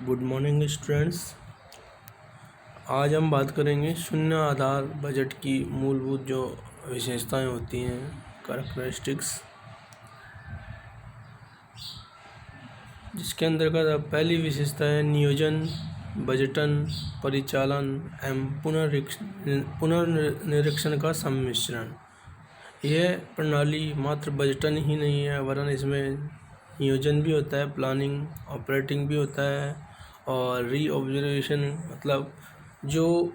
Good morning students. आज हम बात करेंगे शून्य आधार बजट की मूलभूत जो विशेषताएं होती हैं, कैरेक्टरिस्टिक्स, जिसके अंतर्गत पहली विशेषता है नियोजन, बजटन, परिचालन एवं पुनर्निरीक्षण का सम्मिश्रण। यह प्रणाली मात्र बजटन ही नहीं है वरन इसमें नियोजन भी होता है, प्लानिंग, ऑपरेटिंग भी होता है और रीऑब्जर्वेशन, मतलब जो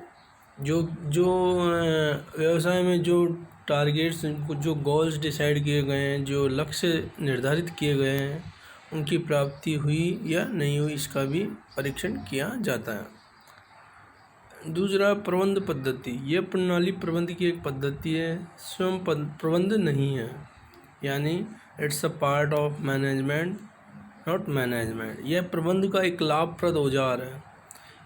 जो जो व्यवसाय में जो टारगेट्स, जो गोल्स डिसाइड किए गए हैं, जो लक्ष्य निर्धारित किए गए हैं, उनकी प्राप्ति हुई या नहीं हुई, इसका भी परीक्षण किया जाता है। दूसरा, प्रबंध पद्धति। यह प्रणाली प्रबंध की एक पद्धति है, स्वयं प्रबंध नहीं है, यानी it's a part of management not management. यह प्रबंध का एक लाभप्रद औजार है,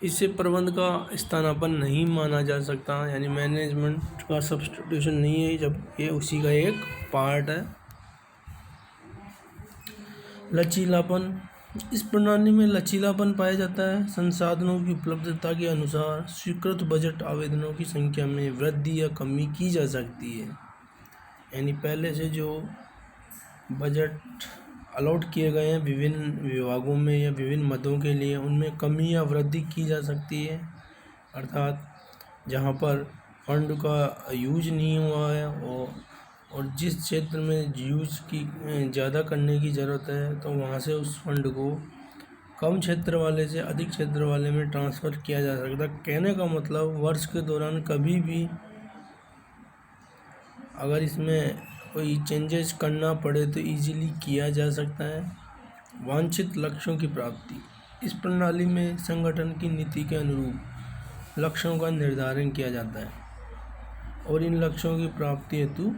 इससे प्रबंध का स्थानापन्न नहीं माना जा सकता, यानी मैनेजमेंट का सब्स्टिट्यूशन नहीं है, जब ये उसी का एक पार्ट है। लचीलापन। इस प्रणाली में लचीलापन पाया जाता है। संसाधनों की उपलब्धता के अनुसार स्वीकृत बजट आवेदनों की संख्या में वृद्धि या कमी की जा सकती है, यानी पहले से जो बजट अलॉट किए गए हैं विभिन्न विभागों में या विभिन्न मदों के लिए, उनमें कमी या वृद्धि की जा सकती है। अर्थात जहां पर फंड का यूज नहीं हुआ है और जिस क्षेत्र में यूज की ज़्यादा करने की ज़रूरत है, तो वहां से उस फंड को कम क्षेत्र वाले से अधिक क्षेत्र वाले में ट्रांसफ़र किया जा सकता है। कहने का मतलब वर्ष के दौरान कभी भी अगर इसमें कोई चेंजेस करना पड़े तो इजीली किया जा सकता है। वांछित लक्ष्यों की प्राप्ति। इस प्रणाली में संगठन की नीति के अनुरूप लक्ष्यों का निर्धारण किया जाता है और इन लक्ष्यों की प्राप्ति हेतु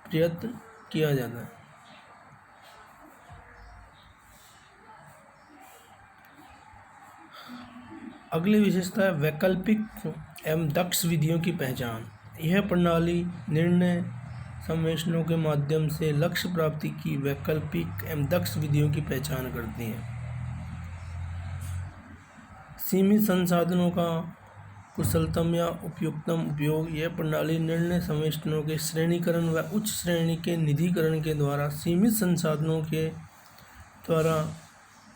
प्रयत्न किया जाता है। अगली विशेषता है वैकल्पिक एवं दक्ष विधियों की पहचान। यह प्रणाली निर्णय सम्मेलनों के माध्यम से लक्ष्य प्राप्ति की वैकल्पिक एवं दक्ष विधियों की पहचान करती है। सीमित संसाधनों का कुशलतम या उपयुक्तम उपयोग। यह प्रणाली निर्णय सम्मेलनों के श्रेणीकरण व उच्च श्रेणी के निधिकरण के द्वारा सीमित संसाधनों के द्वारा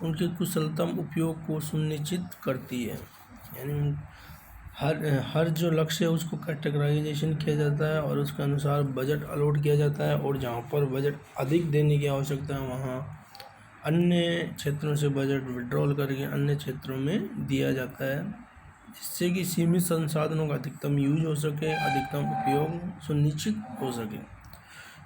उनके कुशलतम उपयोग को सुनिश्चित करती है, यानी हर जो लक्ष्य है उसको कैटेगराइजेशन किया जाता है और उसके अनुसार बजट अलॉट किया जाता है, और जहाँ पर बजट अधिक देने की आवश्यकता है वहाँ अन्य क्षेत्रों से बजट विड्रॉल करके अन्य क्षेत्रों में दिया जाता है, जिससे कि सीमित संसाधनों का अधिकतम यूज हो सके, अधिकतम उपयोग सुनिश्चित हो सके।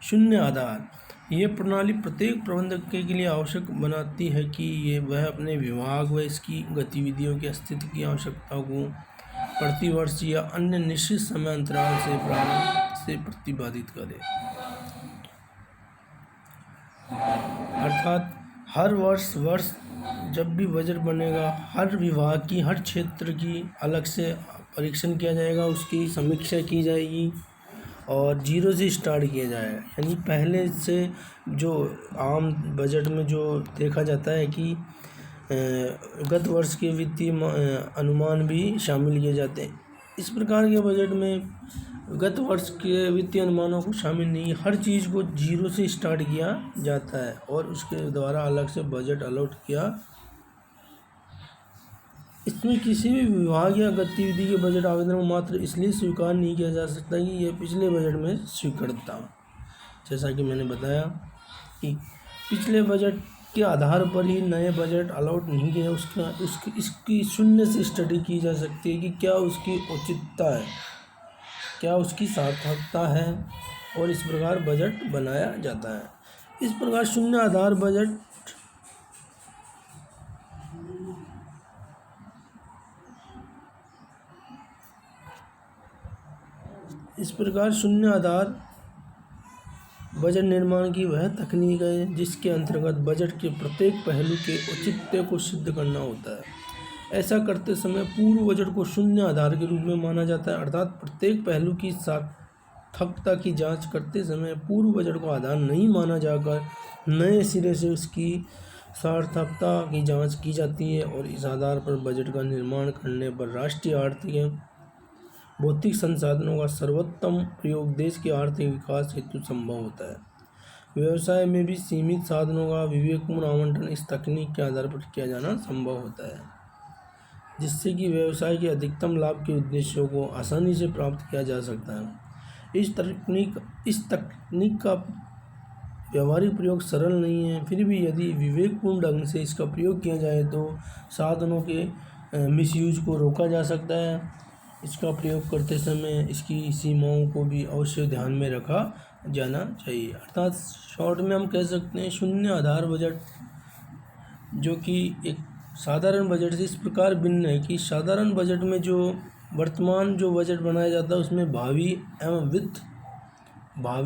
शून्य आधार। ये प्रणाली प्रत्येक प्रबंधक के लिए आवश्यक बनाती है कि वह अपने विभाग व इसकी गतिविधियों की स्थिति की आवश्यकता को प्रतिवर्ष या अन्य निश्चित समय अंतराल से प्रारंभ से प्रतिपादित करे। अर्थात हर वर्ष जब भी बजट बनेगा, हर विभाग की, हर क्षेत्र की अलग से परीक्षण किया जाएगा, उसकी समीक्षा की जाएगी और जीरो से स्टार्ट किया जाएगा। यानी पहले से जो आम बजट में जो देखा जाता है कि गत वर्ष के वित्तीय अनुमान भी शामिल किए जाते हैं, इस प्रकार के बजट में गत वर्ष के वित्तीय अनुमानों को शामिल नहीं, हर चीज़ को जीरो से स्टार्ट किया जाता है और उसके द्वारा अलग से बजट अलॉट किया। इसमें किसी भी विभाग या गतिविधि के बजट आवेदन को मात्र इसलिए स्वीकार नहीं किया जा सकता कि यह पिछले बजट में स्वीकृत था। जैसा कि मैंने बताया कि पिछले बजट के आधार पर ही नए बजट अलॉट नहीं किया, इसकी शून्य से स्टडी की जा सकती है कि क्या उसकी औचित्यता है, क्या उसकी सार्थकता है, और इस प्रकार बजट बनाया जाता है। इस प्रकार शून्य आधार बजट शून्य आधार बजट निर्माण की वह तकनीक है जिसके अंतर्गत बजट के प्रत्येक पहलू के औचित्य को सिद्ध करना होता है। ऐसा करते समय पूर्व बजट को शून्य आधार के रूप में माना जाता है, अर्थात प्रत्येक पहलू की सार्थकता की जांच करते समय पूर्व बजट को आधार नहीं माना जाकर नए सिरे से उसकी सार्थकता की जांच की जाती है और इस आधार पर बजट का निर्माण करने पर राष्ट्रीय आर्थिक भौतिक संसाधनों का सर्वोत्तम प्रयोग देश के आर्थिक विकास हेतु संभव होता है। व्यवसाय में भी सीमित साधनों का विवेकपूर्ण आवंटन इस तकनीक के आधार पर किया जाना संभव होता है, जिससे कि व्यवसाय के अधिकतम लाभ के उद्देश्यों को आसानी से प्राप्त किया जा सकता है। इस तकनीक का व्यावहारिक प्रयोग सरल नहीं है, फिर भी यदि विवेकपूर्ण ढंग से इसका प्रयोग किया जाए तो साधनों के मिसयूज को रोका जा सकता है। इसका प्रयोग करते समय इसकी सीमाओं को भी अवश्य ध्यान में रखा जाना चाहिए। अर्थात शॉर्ट में हम कह सकते हैं शून्य आधार बजट जो कि एक साधारण बजट से इस प्रकार भिन्न है कि साधारण बजट में जो वर्तमान जो बजट बनाया जाता है उसमें भावी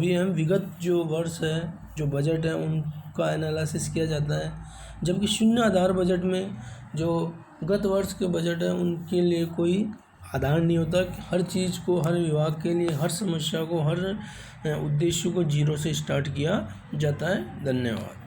एवं विगत जो वर्ष है जो बजट है उनका एनालिसिस किया जाता है, जबकि शून्य आधार बजट में जो गत वर्ष के बजट है उनके लिए कोई आधार नहीं होता कि हर चीज़ को, हर विभाग के लिए, हर समस्या को, हर उद्देश्य को जीरो से स्टार्ट किया जाता है। धन्यवाद।